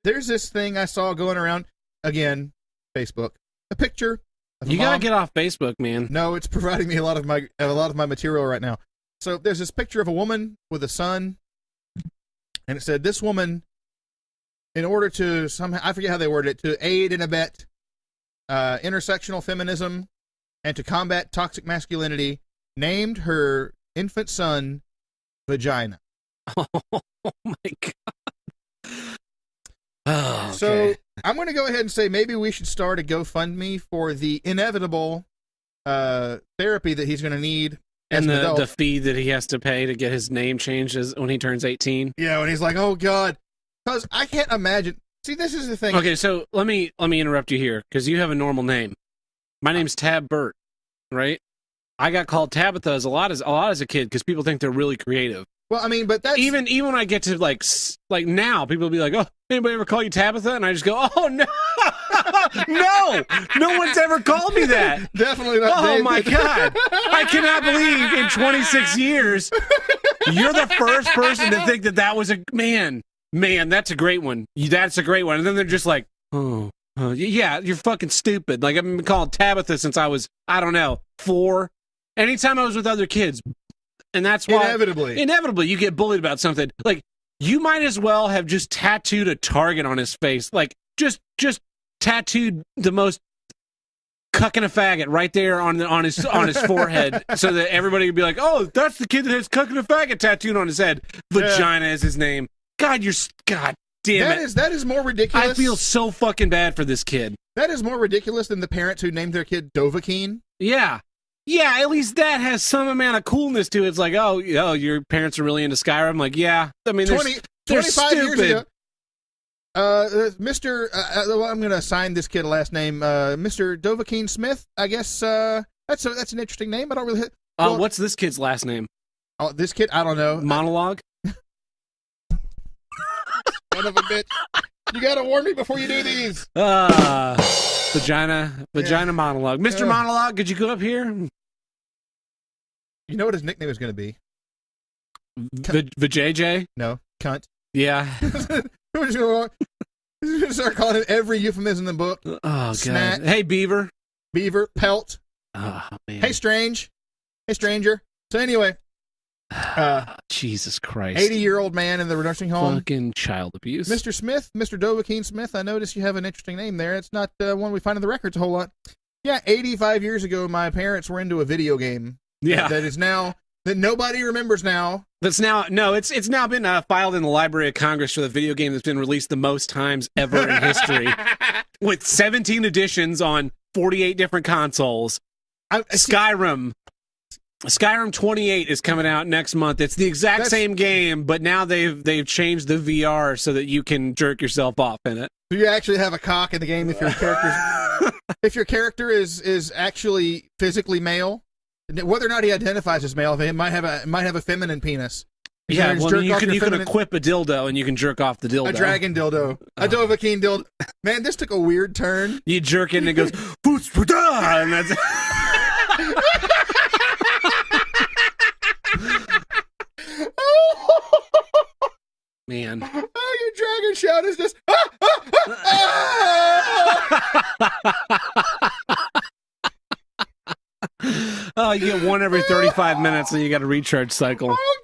there's this thing I saw going around, again, Facebook, a picture of a You got to mom. get off Facebook, man. No, it's providing me a lot of my material right now. So there's this picture of a woman with a son, and it said, this woman, in order to somehow, I forget how they worded it, to aid and abet intersectional feminism and to combat toxic masculinity, named her infant son Vagina. Oh my God. Oh, okay. So I'm going to go ahead and say maybe we should start a GoFundMe for the inevitable therapy that he's going to need. And the fee that he has to pay to get his name changed when he turns 18. Yeah, when he's like, oh, God. Because I can't imagine. See, this is the thing. Okay, so let me interrupt you here, because you have a normal name. My name's Tab Burt, right? I got called Tabitha a lot as a kid because people think they're really creative. Well, I mean, but that's... Even when I get to, like now, people will be like, oh, anybody ever call you Tabitha? And I just go, oh, no. No one's ever called me that. Definitely not. Oh, David. my God. I cannot believe in 26 years, you're the first person to think that was a... Man, that's a great one. That's a great one. And then they're just like, oh, yeah, you're fucking stupid. Like, I've been called Tabitha since I was, I don't know, 4. Anytime I was with other kids. And that's why... Inevitably, you get bullied about something. Like, you might as well have just tattooed a target on his face. Like, just tattooed the most cucking a faggot right there on his forehead, so that everybody would be like, oh, that's the kid that has cucking a faggot tattooed on his head. Vagina is his name. God damn it. That is more ridiculous. I feel so fucking bad for this kid. That is more ridiculous than the parents who named their kid Dovahkiin. Yeah. Yeah, at least that has some amount of coolness to it. It's like, oh, your parents are really into Skyrim. Like, yeah. I mean, they're 25 stupid. years ago. I'm going to assign this kid a last name. Mr. Dovahkiin Smith, I guess. That's an interesting name. I don't really... What's this kid's last name? Oh, this kid? I don't know. Monologue? Son of a bitch. You got to warn me before you do these. Vagina Monologue. Mr. Monologue, could you go up here? You know what his nickname is going to be? Vajayjay? No, cunt. Yeah. We're just going to start calling him every euphemism in the book. Oh, God. Snat, Hey, Beaver. Pelt. Oh, man. Hey, Strange. Hey, Stranger. So anyway. Jesus Christ. 80-year-old man in the nursing home. Fucking child abuse. Mr. Smith, Mr. Dovahkiin Smith, I notice you have an interesting name there. It's not one we find in the records a whole lot. Yeah, 85 years ago, my parents were into a video game. Yeah. That nobody remembers now. It's now been filed in the Library of Congress for the video game that's been released the most times ever in history, with 17 editions on 48 different consoles. Skyrim 28 is coming out next month. It's the exact same game, but now they've changed the VR so that you can jerk yourself off in it. Do you actually have a cock in the game if your character is actually physically male? Whether or not he identifies as male, it might have a feminine penis. Yeah, well, you can equip a dildo and you can jerk off the dildo. A dragon dildo. A Dovahkiin dildo. Man, this took a weird turn. You jerk in and it goes, Fus Roh Dah, and that's... Man. Oh, your dragon shout is just... Oh, you get one every 35 minutes and you got a recharge cycle. Oh,